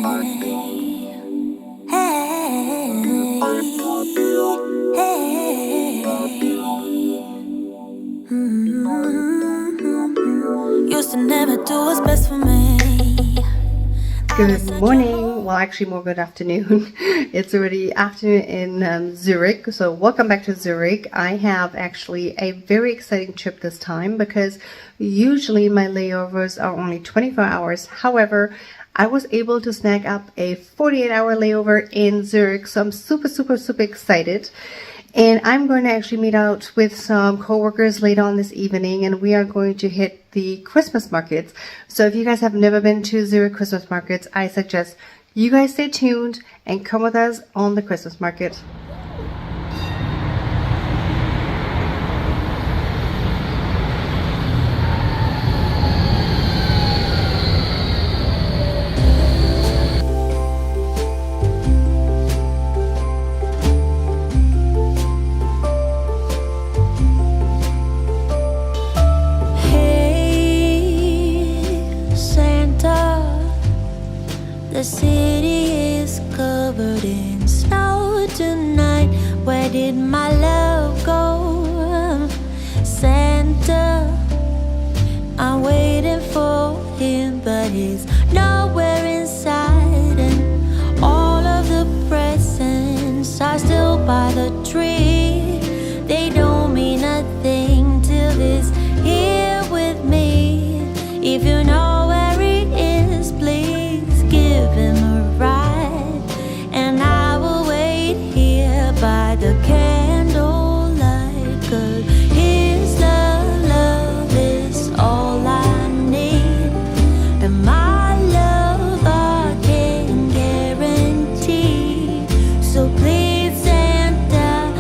Used to never do what's best for me. Good morning, well actually more good afternoon. It's already afternoon in Zurich, so welcome back to Zurich. I have actually a very exciting trip this time because usually my layovers are only 24 hours. However, I was able to snag up a 48-hour layover in Zurich, so I'm super excited. And I'm going to actually meet out with some coworkers later on this evening, and we are going to hit the Christmas markets. So if you guys have never been to Zurich Christmas markets, I suggest you guys stay tuned and come with us on the Christmas market. The city is covered in snow tonight. Where did my love go? Santa, I'm waiting for him, but he's nowhere in sight. And all of the presents are still by the tree. They don't mean nothing till he's here with me. If you know where he is, please give him a ride, and I will wait here by the candlelight, 'cause his love is all I need, and my love I can guarantee. So please Santa,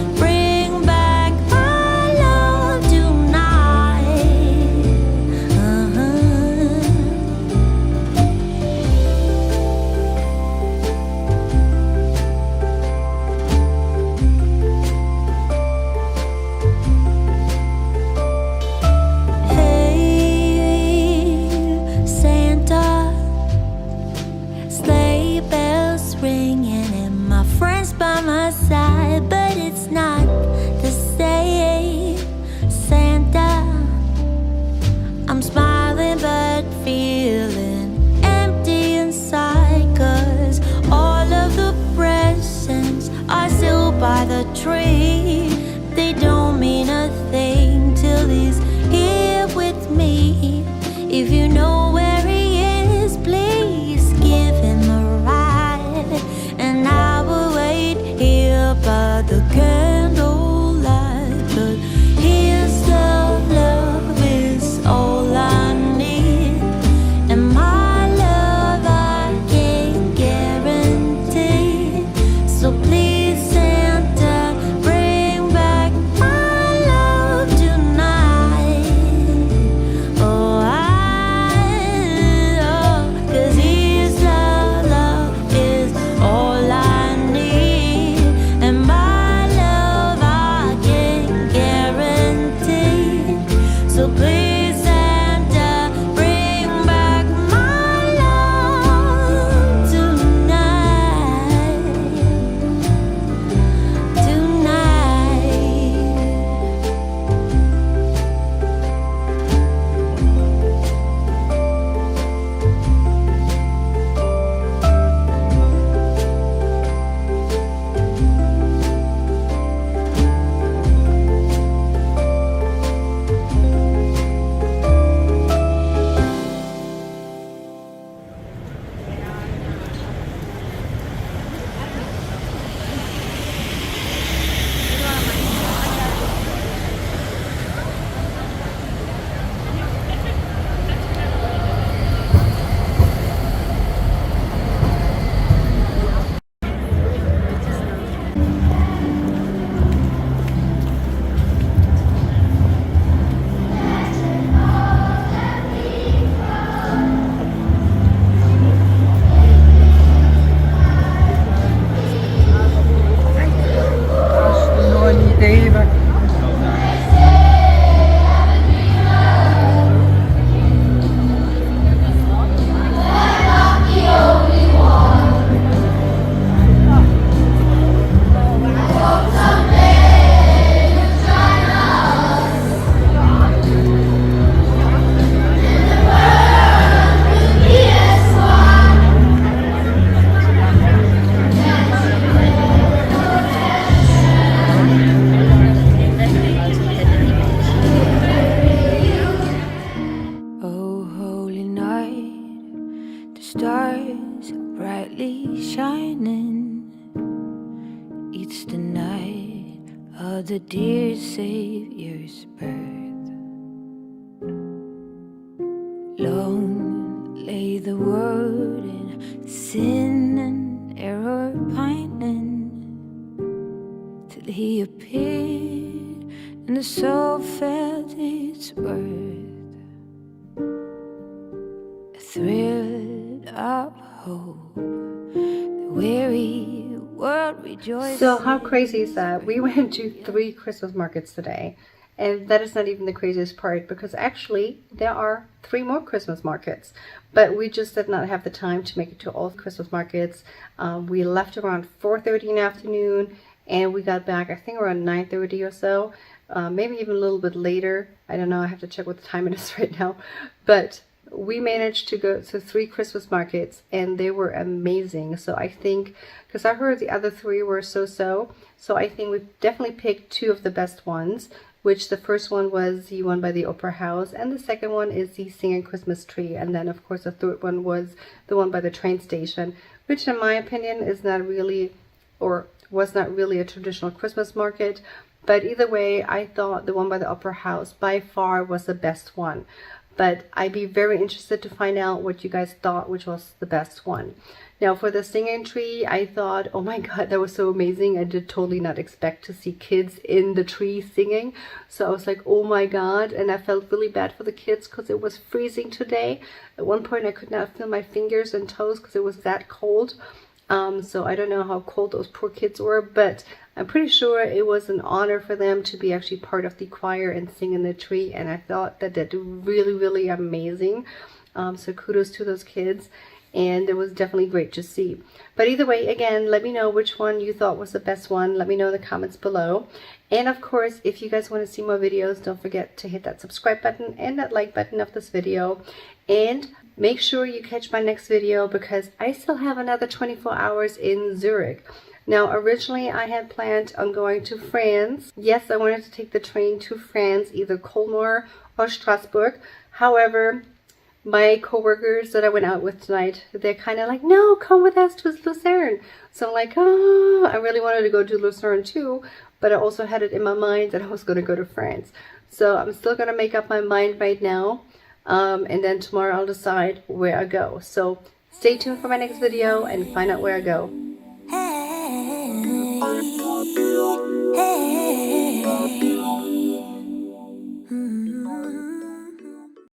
stars brightly shining. It's the night of the dear Savior's birth. Long lay the world in sin and error pining, till he appeared and the soul felt its worth. A thrill of hope, the weary world rejoiced. So how crazy is that? We went to 3 Christmas markets today. And that is not even the craziest part, because actually there are 3 more Christmas markets, but we just did not have the time to make it to all Christmas markets. We left around 4:30 in the afternoon, and we got back I think around 9:30 or so, maybe even a little bit later. I don't know, I have to check what the time it is right now. But we managed to go to 3 Christmas markets, and they were amazing. So I think, because I heard the other 3 were so I think we definitely picked 2 of the best ones, which the first one was the one by the Opera House, and the second one is the Singing Christmas Tree, and then of course the third one was the one by the train station, which in my opinion is not really, or was not really, a traditional Christmas market. But either way, I thought the one by the Opera House by far was the best one. But I'd be very interested to find out what you guys thought, which was the best one. Now for the singing tree, I thought, oh my god, that was so amazing. I did totally not expect to see kids in the tree singing. So I was like, oh my god, and I felt really bad for the kids because it was freezing today. At one point I could not feel my fingers and toes because it was that cold. So I don't know how cold those poor kids were, but I'm pretty sure it was an honor for them to be actually part of the choir and sing in the tree, and I thought that they did really amazing. So kudos to those kids, and it was definitely great to see. But either way, again, let me know which one you thought was the best one. Let me know in the comments below. And of course, if you guys want to see more videos, don't forget to hit that subscribe button and that like button of this video. And make sure you catch my next video, because I still have another 24 hours in Zurich. Now, originally I had planned on going to France. Yes, I wanted to take the train to France, either Colmar or Strasbourg. However, my coworkers that I went out with tonight, they're kind of like, no, come with us to Lucerne. So I'm like, oh, I really wanted to go to Lucerne too, but I also had it in my mind that I was going to go to France. So I'm still going to make up my mind right now. And then tomorrow I'll decide where I go. So stay tuned for my next video and find out where I go. Hey.